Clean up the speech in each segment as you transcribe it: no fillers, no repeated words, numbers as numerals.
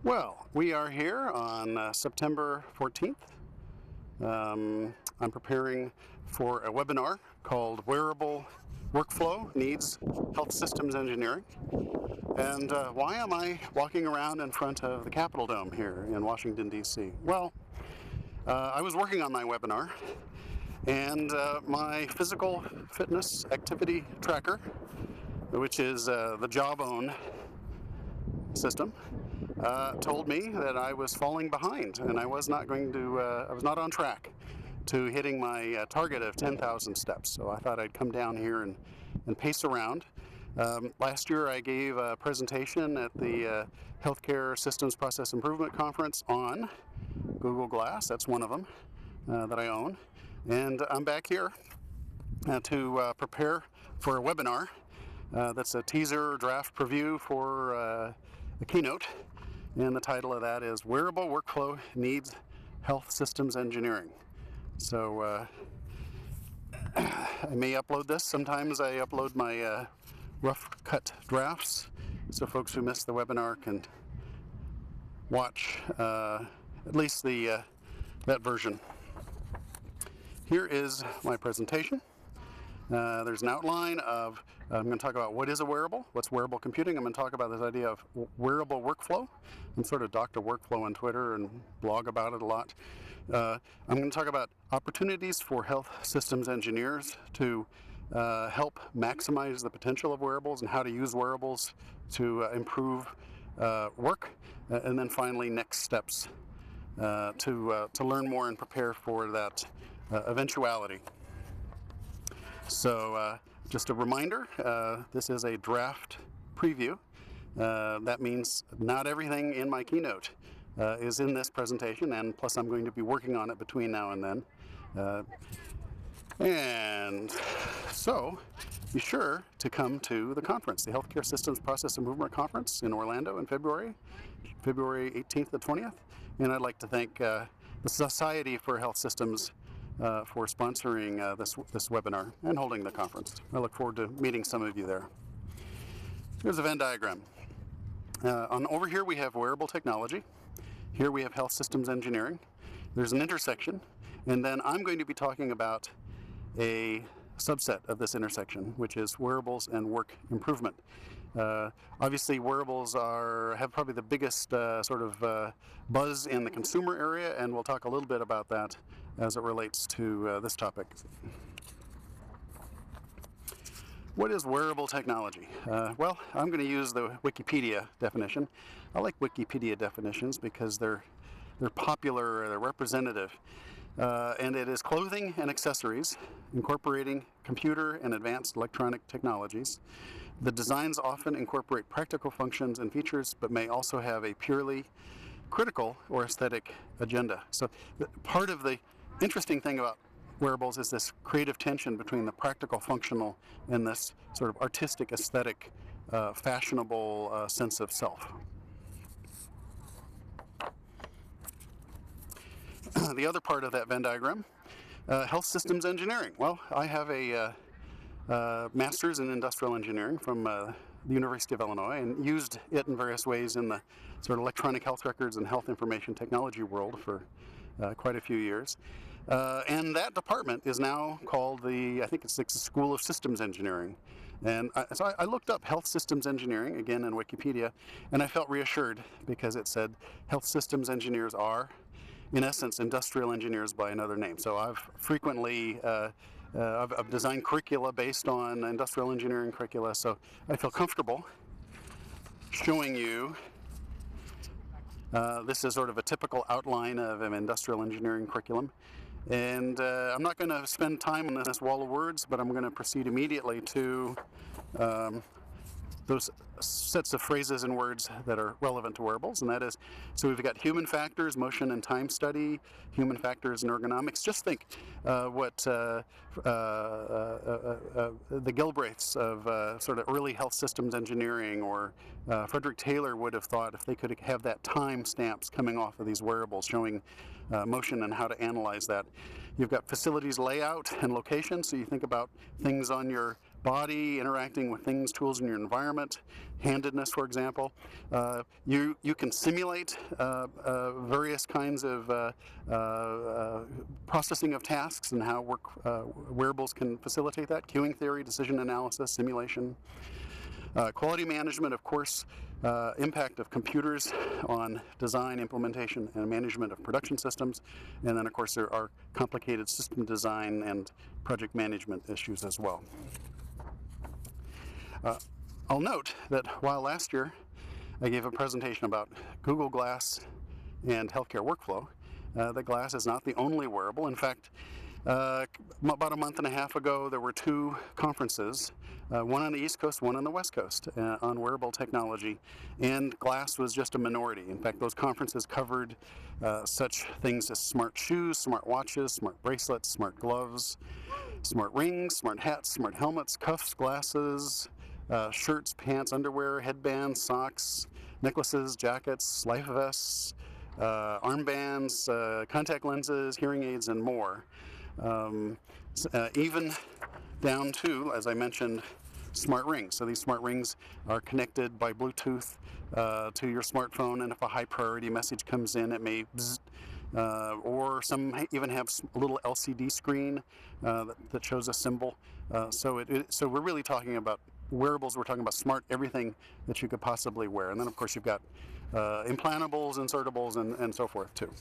Well, we are here on September 14th. I'm preparing for a webinar called Wearable Workflow Needs Health Systems Engineering. And why am I walking around in front of the Capitol Dome here in Washington, D.C.? Well, I was working on my webinar, and my physical fitness activity tracker, which is the Jawbone system, told me that I was falling behind and I was not on track to hitting my target of 10,000 steps. So I thought I'd come down here and pace around. Last year I gave a presentation at the Healthcare Systems Process Improvement Conference on Google Glass. That's one of them that I own. And I'm back here to prepare for a webinar that's a teaser draft preview for a keynote, and the title of that is Wearable Workflow Needs Health Systems Engineering. So I may upload this. Sometimes I upload my rough cut drafts so folks who missed the webinar can watch at least that version. Here is my presentation. There's an outline of, I'm going to talk about what is a wearable, what's wearable computing. I'm going to talk about this idea of wearable workflow. I'm sort of Dr. Workflow on Twitter and blog about it a lot. I'm going to talk about opportunities for health systems engineers to help maximize the potential of wearables and how to use wearables to improve work. And then finally, next steps to learn more and prepare for that eventuality. So just a reminder, this is a draft preview. That means not everything in my keynote is in this presentation, and plus I'm going to be working on it between now and then. And so be sure to come to the conference, the Healthcare Systems Process Improvement Conference in Orlando in February 18th to 20th. And I'd like to thank the Society for Health Systems for sponsoring this webinar and holding the conference. I look forward to meeting some of you there. Here's a Venn diagram. Over here we have wearable technology. Here we have health systems engineering. There's an intersection, and then I'm going to be talking about a subset of this intersection, which is wearables and work improvement. Obviously, wearables have probably the biggest buzz in the consumer area, and we'll talk a little bit about that as it relates to this topic. What is wearable technology? Well, I'm going to use the Wikipedia definition. I like Wikipedia definitions because they're popular, they're representative. And it is clothing and accessories incorporating computer and advanced electronic technologies. The designs often incorporate practical functions and features, but may also have a purely critical or aesthetic agenda. So part of the interesting thing about wearables is this creative tension between the practical, functional, and this sort of artistic, aesthetic, fashionable sense of self. The other part of that Venn diagram, health systems engineering. Well, I have a master's in industrial engineering from the University of Illinois and used it in various ways in the sort of electronic health records and health information technology world for quite a few years. And that department is now called I think it's the School of Systems Engineering. And so I looked up health systems engineering, again in Wikipedia, and I felt reassured because it said health systems engineers are, in essence, industrial engineers by another name. So I've frequently I've designed curricula based on industrial engineering curricula, so I feel comfortable showing you this is sort of a typical outline of an industrial engineering curriculum. And I'm not going to spend time on this wall of words, but I'm going to proceed immediately to those sets of phrases and words that are relevant to wearables, and that is, so we've got human factors, motion and time study, human factors and ergonomics. Just think what the Gilbraiths of sort of early health systems engineering, or Frederick Taylor would have thought if they could have that time stamps coming off of these wearables showing motion and how to analyze that. You've got facilities layout and location, so you think about things on your body, interacting with things, tools in your environment, handedness, for example. You can simulate various kinds of processing of tasks and how wearables can facilitate that. Queuing theory, decision analysis, simulation. Quality management, of course, impact of computers on design, implementation, and management of production systems. And then, of course, there are complicated system design and project management issues as well. I'll note that while last year I gave a presentation about Google Glass and healthcare workflow, the Glass is not the only wearable. In fact, about a month and a half ago, there were two conferences, one on the East Coast, one on the West Coast, on wearable technology, and Glass was just a minority. In fact, those conferences covered such things as smart shoes, smart watches, smart bracelets, smart gloves, smart rings, smart hats, smart helmets, cuffs, glasses, shirts, pants, underwear, headbands, socks, necklaces, jackets, life vests, armbands, contact lenses, hearing aids, and more. Even down to, as I mentioned, smart rings. So these smart rings are connected by Bluetooth to your smartphone, and if a high priority message comes in, it may bzz, or some even have a little LCD screen that shows a symbol. So we're really talking about wearables. We're talking about smart everything that you could possibly wear. And then, of course, you've got implantables, insertables, and so forth, too.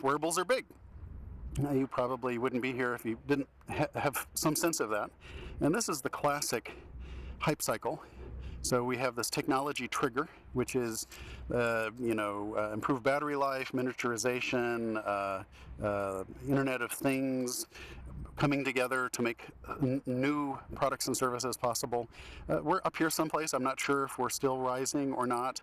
Wearables are big. You probably wouldn't be here if you didn't have some sense of that. And this is the classic hype cycle. So we have this technology trigger, which is, improved battery life, miniaturization, Internet of Things, coming together to make new products and services possible. We're up here someplace. I'm not sure if we're still rising or not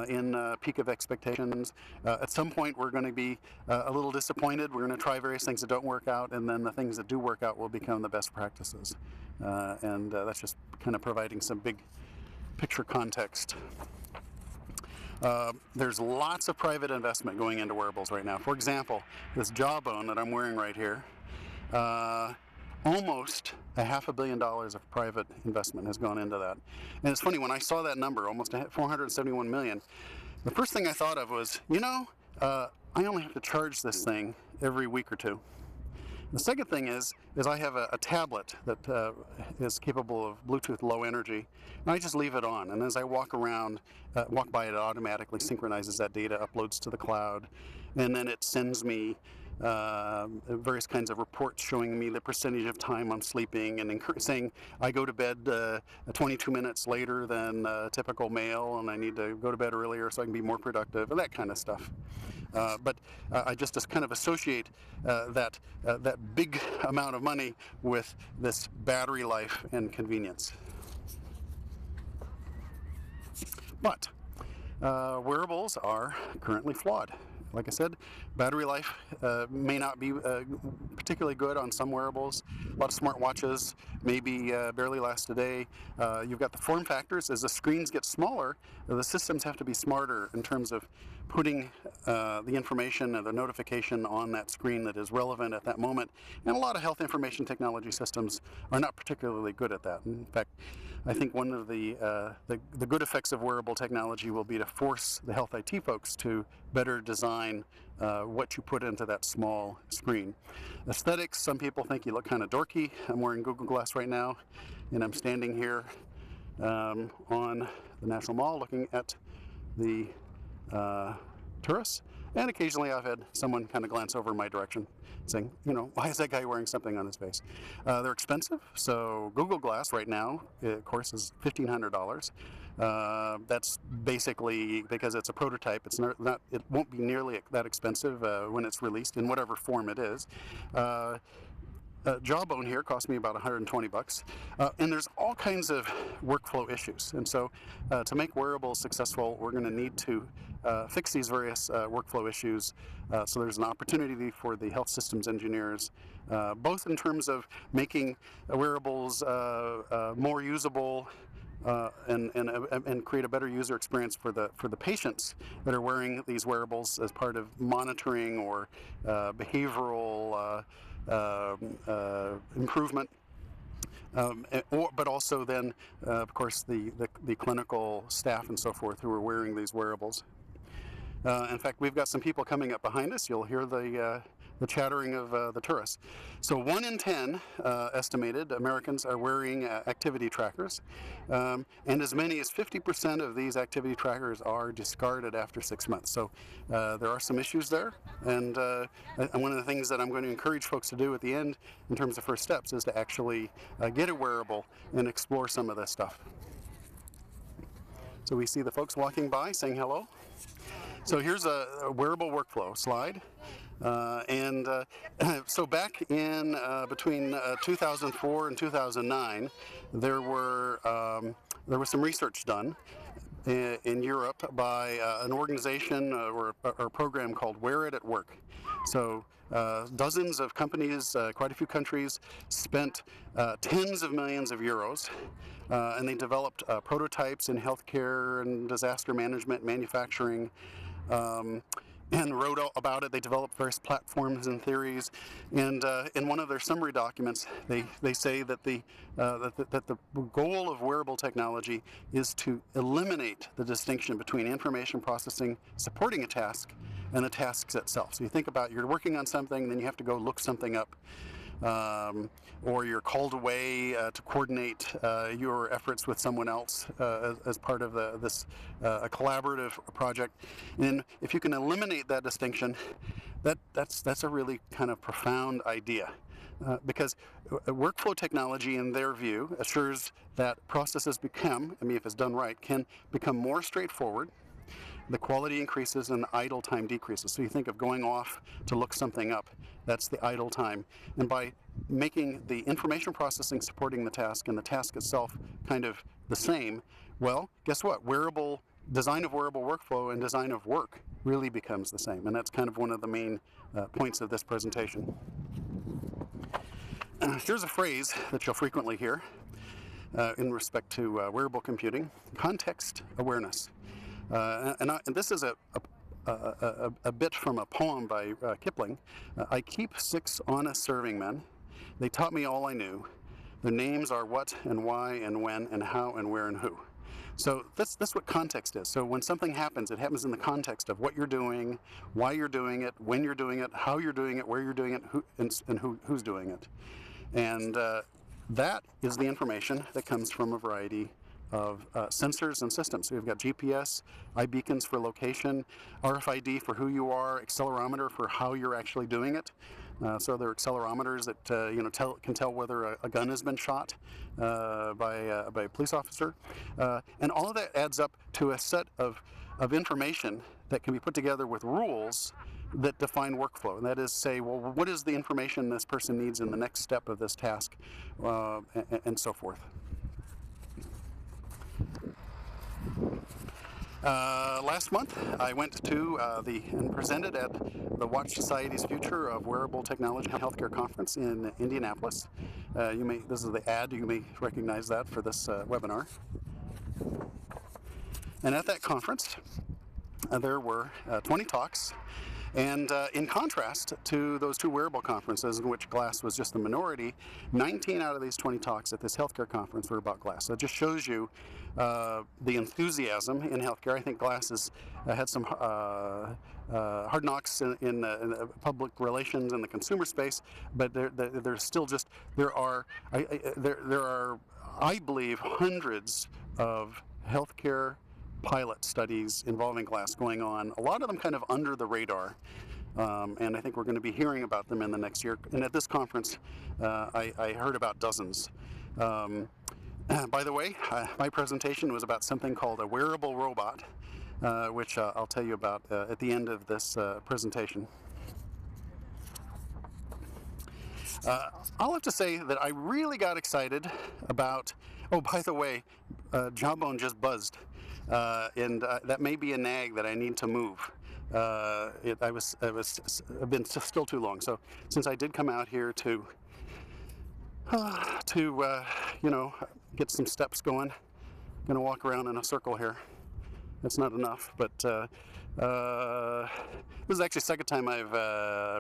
in peak of expectations. At some point, we're going to be a little disappointed. We're going to try various things that don't work out, and then the things that do work out will become the best practices. And that's just kind of providing some big picture context. There's lots of private investment going into wearables right now. For example, this Jawbone that I'm wearing right here, almost $500 million of private investment has gone into that. And it's funny, when I saw that number, almost 471 million, the first thing I thought of was, I only have to charge this thing every week or two. The second thing is I have a tablet that is capable of Bluetooth low energy, and I just leave it on. And as I walk by, it automatically synchronizes that data, uploads to the cloud, and then it sends me various kinds of reports showing me the percentage of time I'm sleeping, and saying I go to bed 22 minutes later than typical male, and I need to go to bed earlier so I can be more productive, and that kind of stuff. But I just kind of associate that big amount of money with this battery life and convenience. But wearables are currently flawed. Like I said, battery life may not be particularly good on some wearables. A lot of smart watches maybe barely last a day. You've got the form factors. As the screens get smaller, the systems have to be smarter in terms of putting the information and the notification on that screen that is relevant at that moment. And a lot of health information technology systems are not particularly good at that. In fact, I think one of the good effects of wearable technology will be to force the health IT folks to better design what you put into that small screen. Aesthetics, some people think you look kind of dorky. I'm wearing Google Glass right now, and I'm standing here on the National Mall looking at the tourists, and occasionally I've had someone kind of glance over in my direction saying, why is that guy wearing something on his face? They're expensive, so Google Glass right now, of course, is $1,500. That's basically because it's a prototype. It's not. It won't be nearly that expensive when it's released in whatever form it is. Jawbone here cost me about $120, and there's all kinds of workflow issues. And so, to make wearables successful, we're going to need to fix these various workflow issues. So there's an opportunity for the health systems engineers, both in terms of making wearables more usable. And create a better user experience for the patients that are wearing these wearables as part of monitoring or behavioral improvement But also then, of course, the clinical staff and so forth who are wearing these wearables. In fact, we've got some people coming up behind us. You'll hear the chattering of the tourists. So 1 in 10 estimated Americans are wearing activity trackers, and as many as 50% of these activity trackers are discarded after 6 months. So there are some issues there, and one of the things that I'm going to encourage folks to do at the end in terms of first steps is to actually get a wearable and explore some of this stuff. So we see the folks walking by saying hello. So here's a wearable workflow slide. So back in between 2004 and 2009, there was some research done in Europe by an organization or a program called Wear It at Work. So dozens of companies, quite a few countries, spent tens of millions of euros, and they developed prototypes in healthcare and disaster management, manufacturing, and wrote about it. They developed various platforms and theories, and in one of their summary documents, they say that the goal of wearable technology is to eliminate the distinction between information processing supporting a task and the tasks itself. So you think about, you're working on something, then you have to go look something up, or you're called away to coordinate your efforts with someone else as part of this collaborative project. And if you can eliminate that distinction, that's a really kind of profound idea. Because workflow technology, in their view, assures that processes become, I mean, if it's done right, can become more straightforward, the quality increases and the idle time decreases. So you think of going off to look something up, that's the idle time. And by making the information processing supporting the task and the task itself kind of the same, well, guess what? Design of wearable workflow and design of work really becomes the same. And that's kind of one of the main points of this presentation. Here's a phrase that you'll frequently hear in respect to wearable computing: context awareness. And this is a bit from a poem by Kipling. I keep 6 honest serving men. They taught me all I knew. Their names are what and why and when and how and where and who. So that's what context is. So when something happens, it happens in the context of what you're doing, why you're doing it, when you're doing it, how you're doing it, where you're doing it, who's doing it. And that is the information that comes from a variety of sensors and systems. So we've got GPS, iBeacons for location, RFID for who you are, accelerometer for how you're actually doing it. So there are accelerometers that can tell whether a gun has been shot by a police officer, and all of that adds up to a set of information that can be put together with rules that define workflow. And that is, say, well, what is the information this person needs in the next step of this task, and so forth. Last month, I went to and presented at the Watch Society's Future of Wearable Technology Healthcare Conference in Indianapolis. This is the ad, you may recognize that for this webinar. And at that conference, there were 20 talks. And in contrast to those 2 wearable conferences in which glass was just the minority, 19 out of these 20 talks at this healthcare conference were about glass. So it just shows you the enthusiasm in healthcare. I think glass has had some hard knocks in the public relations and the consumer space, but there's still just, there are, I believe, hundreds of healthcare pilot studies involving glass going on, a lot of them kind of under the radar, and I think we're going to be hearing about them in the next year. And at this conference, I heard about dozens. By the way, my presentation was about something called a wearable robot, which I'll tell you about at the end of this presentation. I'll have to say that I really got excited about, oh, by the way, Jawbone just buzzed. And that may be a nag that I need to move. I've been still too long. So since I did come out here to get some steps going, I'm going to walk around in a circle here. That's not enough, but This is actually the second time I've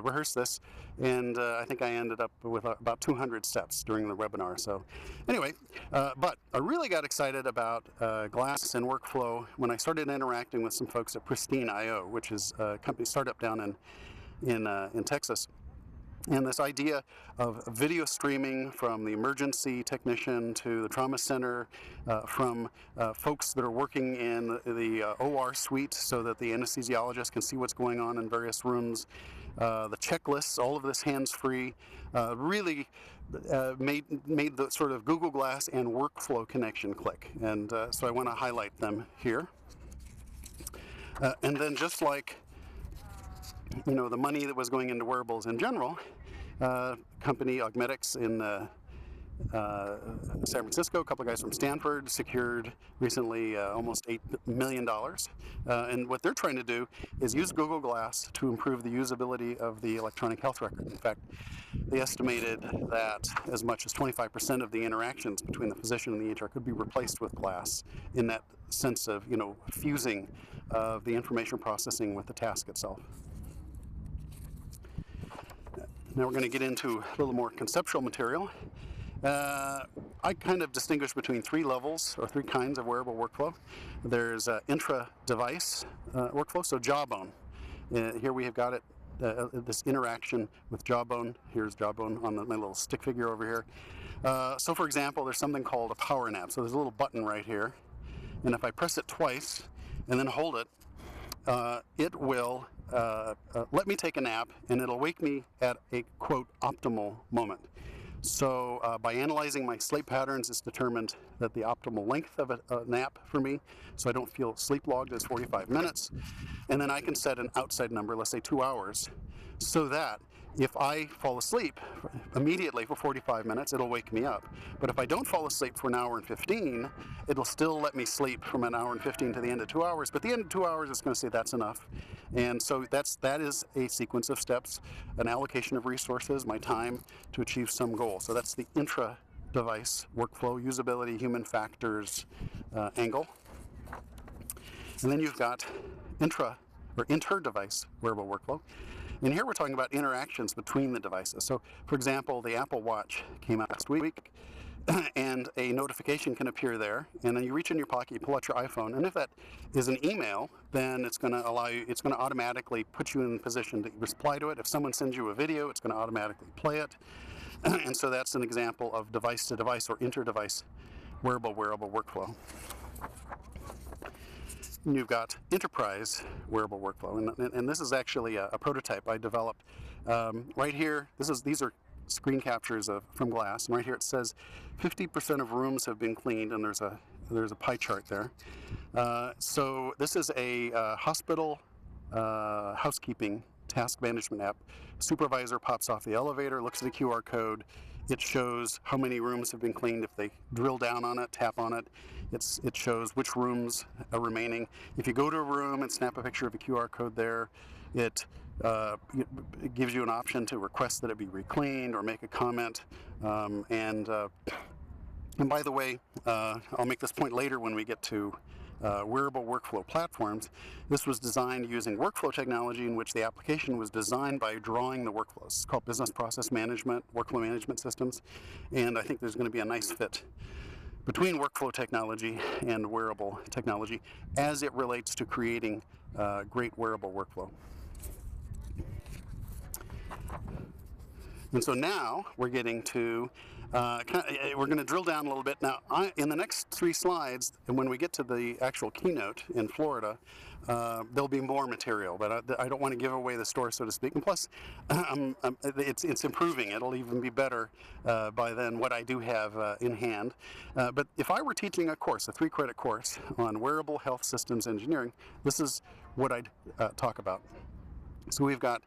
rehearsed this, and I think I ended up with about 200 steps during the webinar. So anyway, but I really got excited about Glass and workflow when I started interacting with some folks at Pristine.io, which is a company startup down in Texas. And this idea of video streaming from the emergency technician to the trauma center, from folks that are working in the OR suite so that the anesthesiologist can see what's going on in various rooms, the checklists, all of this hands-free, really made the sort of Google Glass and workflow connection click. And so I want to highlight them here. And then just like the money that was going into wearables in general, company Augmetics in San Francisco, a couple of guys from Stanford secured recently almost $8 million. And what they're trying to do is use Google Glass to improve the usability of the electronic health record. In fact, they estimated that as much as 25% of the interactions between the physician and the EHR could be replaced with Glass, in that sense of, fusing of the information processing with the task itself. Now we're going to get into a little more conceptual material. I kind of distinguish between three levels, or three kinds of wearable workflow. There's intra-device workflow, so jawbone. Here we have got it, this interaction with jawbone. Here's jawbone on my little stick figure over here. So for example, there's something called a power nap. So there's a little button right here, and if I press it twice and then hold it, it will let me take a nap, and it'll wake me at a, quote, optimal moment. So by analyzing my sleep patterns, it's determined that the optimal length of a nap for me, so I don't feel sleep logged, is 45 minutes. And then I can set an outside number, let's say 2 hours, so that if I fall asleep immediately for 45 minutes, it'll wake me up. But if I don't fall asleep for an hour and 15, it'll still let me sleep from an hour and 15 to the end of 2 hours. But the end of 2 hours, it's going to say that's enough. And so that is a sequence of steps, an allocation of resources, my time to achieve some goal. So that's the intra-device workflow, usability, human factors angle. And then you've got inter-device wearable workflow. And here we're talking about interactions between the devices. So, for example, the Apple Watch came out last week, and a notification can appear there, and then you reach in your pocket, you pull out your iPhone, and if that is an email, then it's going to automatically put you in position to reply to it. If someone sends you a video, it's going to automatically play it. And so that's an example of device-to-device or inter-device wearable workflow. And you've got enterprise wearable workflow, and this is actually a prototype I developed. Right here, these are screen captures from Glass, and right here it says 50% of rooms have been cleaned, and there's a pie chart there. So this is a hospital housekeeping task management app. Supervisor pops off the elevator, looks at the QR code. It shows how many rooms have been cleaned. If they drill down on it, tap on it, it shows which rooms are remaining. If you go to a room and snap a picture of a QR code there, it gives you an option to request that it be re-cleaned or make a comment. And by the way, I'll make this point later when we get to wearable workflow platforms. This was designed using workflow technology, in which the application was designed by drawing the workflows. It's called business process management, workflow management systems, and I think there's going to be a nice fit between workflow technology and wearable technology as it relates to creating great wearable workflow. And so now we're getting to we're going to drill down a little bit. Now, in the next 3 slides, and when we get to the actual keynote in Florida, there'll be more material, but I don't want to give away the store, so to speak. And plus, it's improving. It'll even be better by then what I do have in hand. But if I were teaching a course, a 3-credit course on wearable health systems engineering, this is what I'd talk about. So we've got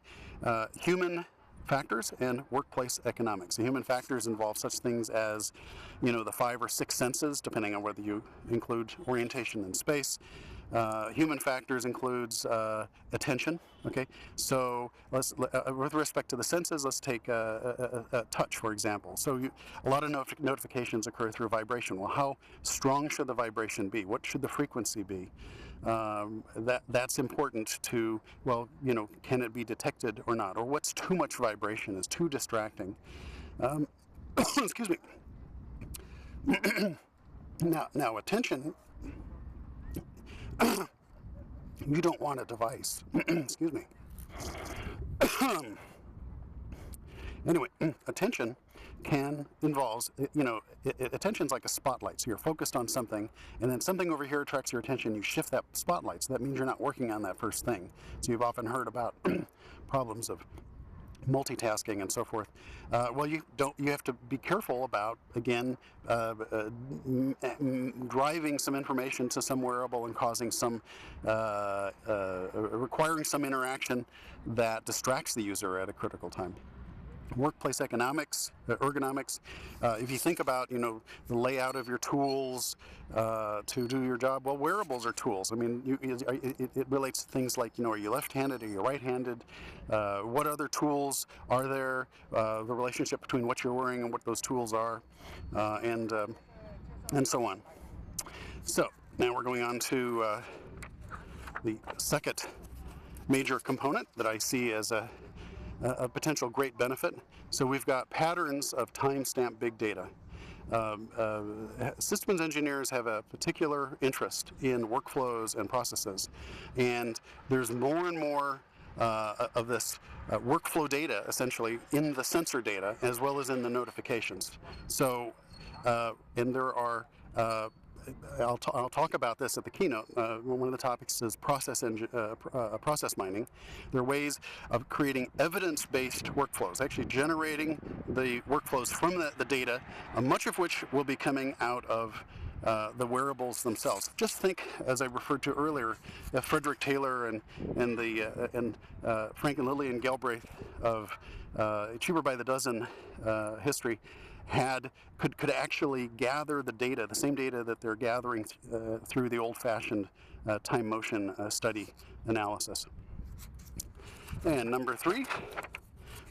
human factors and workplace economics. The human factors involve such things as, the 5 or 6 senses, depending on whether you include orientation and space. Human factors includes attention. Okay, so with respect to the senses, let's take touch, for example. So a lot of notifications occur through vibration. Well, how strong should the vibration be? What should the frequency be? That's important to, well, can it be detected or not, or what's too much vibration, is too distracting. Excuse me. Now attention. You don't want a device. Excuse me. Anyway, attention involves, attention's like a spotlight. So you're focused on something, and then something over here attracts your attention. You shift that spotlight. So that means you're not working on that first thing. So you've often heard about problems of multitasking and so forth. Well, you have to be careful about, again, driving some information to some wearable and causing some, requiring some interaction that distracts the user at a critical time. Workplace ergonomics. If you think about, the layout of your tools to do your job, well, wearables are tools. I mean, it relates to things like, are you left-handed, are you right-handed? What other tools are there? The relationship between what you're wearing and what those tools are, and so on. So now we're going on to the second major component that I see as a potential great benefit. So we've got patterns of timestamp big data. Systems engineers have a particular interest in workflows and processes, and there's more and more of this workflow data, essentially, in the sensor data as well as in the notifications. So, and there are I'll talk about this at the keynote. One of the topics is process mining. There are ways of creating evidence-based workflows, actually generating the workflows from the data, much of which will be coming out of the wearables themselves. Just think, as I referred to earlier, Frederick Taylor and Frank and Lillian Galbraith of Cheaper by the Dozen history could actually gather the data, the same data that they're gathering through the old-fashioned time motion study analysis. And number 3,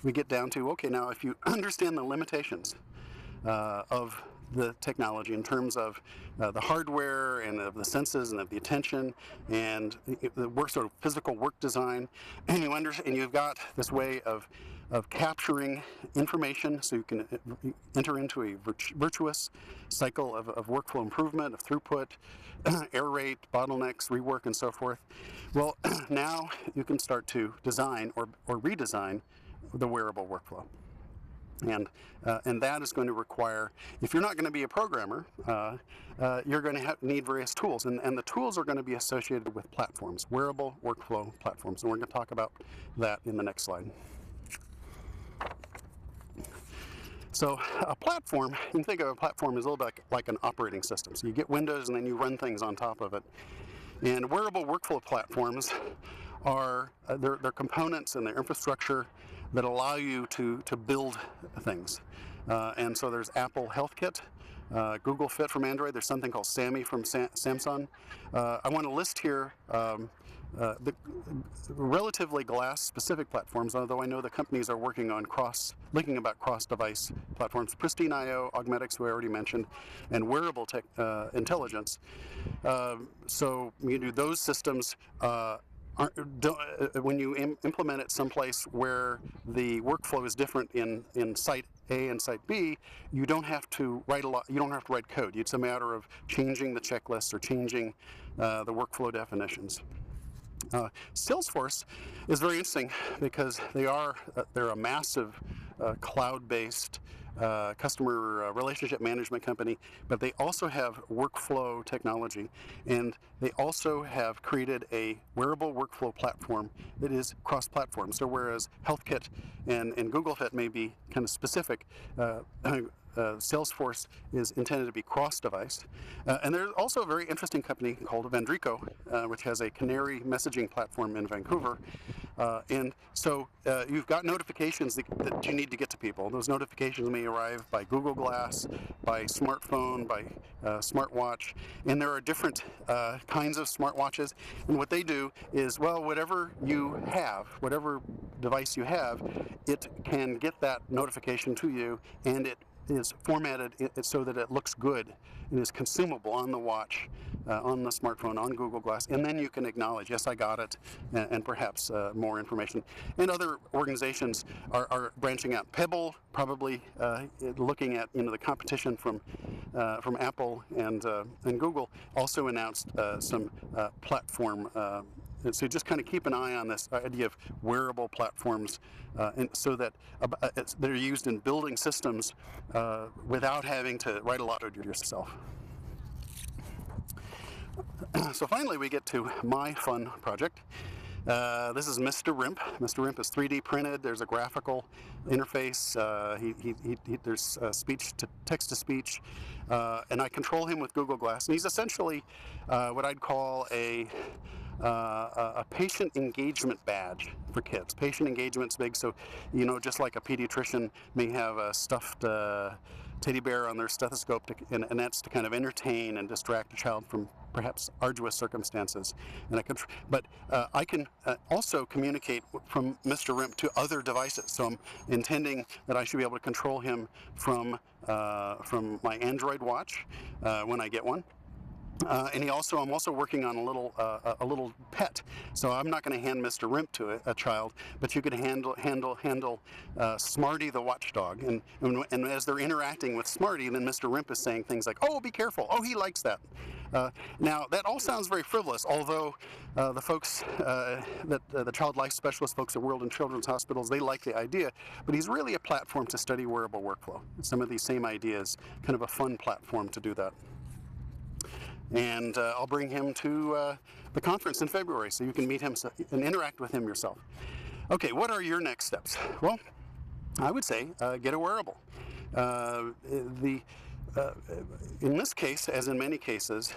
we get down to, okay, now if you understand the limitations of the technology in terms of the hardware and of the senses and of the attention and the sort of physical work design, and you've got this way of capturing information, so you can enter into a virtuous cycle of workflow improvement, of throughput, error rate, bottlenecks, rework, and so forth. Well, now you can start to design or redesign the wearable workflow. And that is going to require, if you're not going to be a programmer, you're going to need various tools. And the tools are going to be associated with platforms, wearable workflow platforms. And we're going to talk about that in the next slide. So a platform, you can think of a platform as a little bit like an operating system. So you get Windows and then you run things on top of it. And wearable workflow platforms are they're components and their infrastructure that allow you to build things. And so there's Apple Health Kit, Google Fit from Android. There's something called Sammy from Samsung. I want to list here the relatively glass-specific platforms, although I know the companies are working on thinking about cross-device platforms. Pristine.io, Augmetics, who I already mentioned, and Wearable Intelligence. So you do those systems. When you implement it someplace where the workflow is different in site A and site B, you don't have to write a lot. You don't have to write code. It's a matter of changing the checklists or changing the workflow definitions. Salesforce is very interesting because they're a massive cloud-based customer relationship management company, but they also have workflow technology, and they also have created a wearable workflow platform that is cross-platform. So whereas HealthKit and Google Fit may be kind of specific, Salesforce is intended to be cross-device. And there's also a very interesting company called Vendrico, which has a canary messaging platform in Vancouver. And so you've got notifications that you need to get to people. Those notifications may arrive by Google Glass, by smartphone, by smartwatch. And there are different kinds of smartwatches. And what they do is, well, whatever you have, whatever device you have, it can get that notification to you, and it is formatted so that it looks good and is consumable on the watch, on the smartphone, on Google Glass, and then you can acknowledge, yes, I got it, and perhaps more information. And other organizations are branching out. Pebble probably looking at the competition from Apple and Google also announced some platform. So just kind of keep an eye on this idea of wearable platforms, and so that they're used in building systems without having to write a lot of it yourself. So finally we get to my fun project. This is Mr. Rimp. Mr. Rimp is 3D printed. There's a graphical interface. There's speech to text to speech, and I control him with Google Glass. And he's essentially what I'd call a patient engagement badge for kids. Patient engagement's big, so just like a pediatrician may have a stuffed teddy bear on their stethoscope, and that's to kind of entertain and distract a child from perhaps arduous circumstances. And I can also communicate from Mr. Rimp to other devices. So I'm intending that I should be able to control him from my Android watch when I get one. And I'm also working on a little pet. So I'm not going to hand Mr. Rimp to a child, but you could handle Smarty the watchdog. And as they're interacting with Smarty, then Mr. Rimp is saying things like, "Oh, be careful! Oh, he likes that." Now that all sounds very frivolous, although the folks the child life specialist folks at World and Children's Hospitals, they like the idea. But he's really a platform to study wearable workflow. Some of these same ideas, kind of a fun platform to do that. And I'll bring him to the conference in February, so you can meet him and interact with him yourself. Okay, what are your next steps? Well, I would say get a wearable. In this case, as in many cases,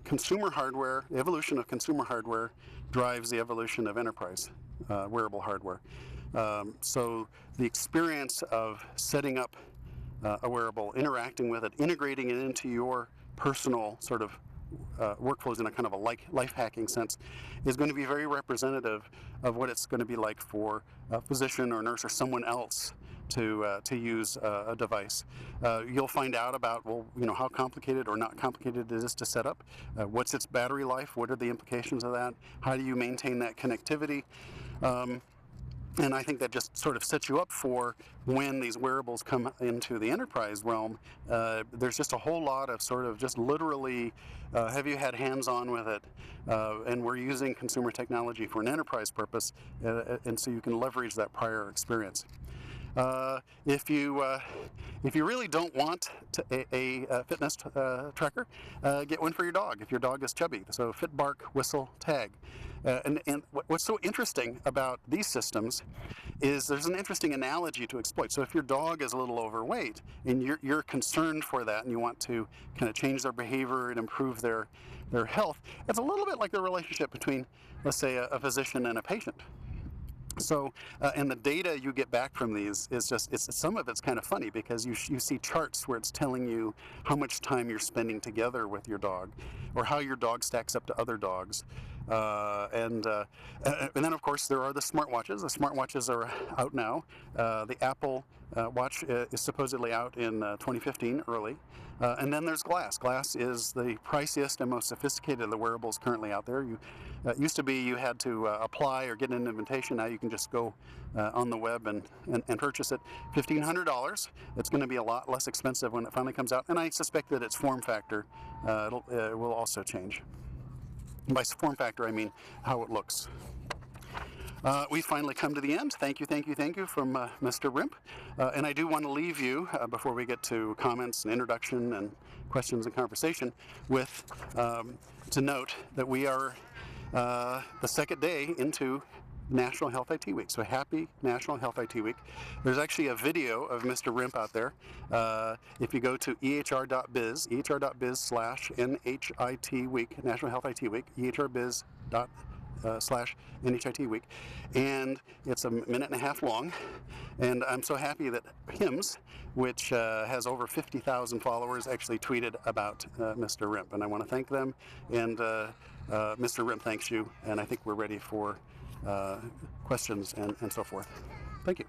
consumer hardware, the evolution of consumer hardware drives the evolution of enterprise wearable hardware. So the experience of setting up a wearable, interacting with it, integrating it into your personal sort of workflows in a kind of a life hacking sense is going to be very representative of what it's going to be like for a physician or nurse or someone else to use a device. You'll find out about, how complicated or not complicated it is to set up. What's its battery life? What are the implications of that? How do you maintain that connectivity? And I think that just sort of sets you up for when these wearables come into the enterprise realm. There's just a whole lot of sort of just literally, have you had hands-on with it? And we're using consumer technology for an enterprise purpose, and so you can leverage that prior experience. If you really don't want a fitness tracker, get one for your dog if your dog is chubby. So fit, bark, whistle, tag. And what's so interesting about these systems is there's an interesting analogy to exploit. So if your dog is a little overweight and you're concerned for that and you want to kind of change their behavior and improve their health, it's a little bit like the relationship between, let's say, a physician and a patient. So, and the data you get back from these is some of it's kind of funny because you see charts where it's telling you how much time you're spending together with your dog, or how your dog stacks up to other dogs. And then of course there are the smartwatches. The smartwatches are out now. The Apple Watch is supposedly out in 2015 early. And then there's Glass. Glass is the priciest and most sophisticated of the wearables currently out there. It used to be you had to apply or get an invitation. Now you can just go on the web and purchase it. $1,500. It's going to be a lot less expensive when it finally comes out. And I suspect that its form factor will also change. And by form factor, I mean how it looks. We've finally come to the end. Thank you from Mr. Rimp. And I do want to leave you, before we get to comments and introduction and questions and conversation, with to note that we are the second day into National Health IT Week. So happy National Health IT Week. There's actually a video of Mr. Rimp out there. If you go to ehr.biz/NHIT Week, National Health IT Week, ehrbiz./NHIT Week, and it's a minute and a half long. And I'm so happy that HIMSS, which has over 50,000 followers, actually tweeted about Mr. Rimp, and I want to thank them. And Mr. Rimp thanks you, and I think we're ready for questions and so forth. Thank you.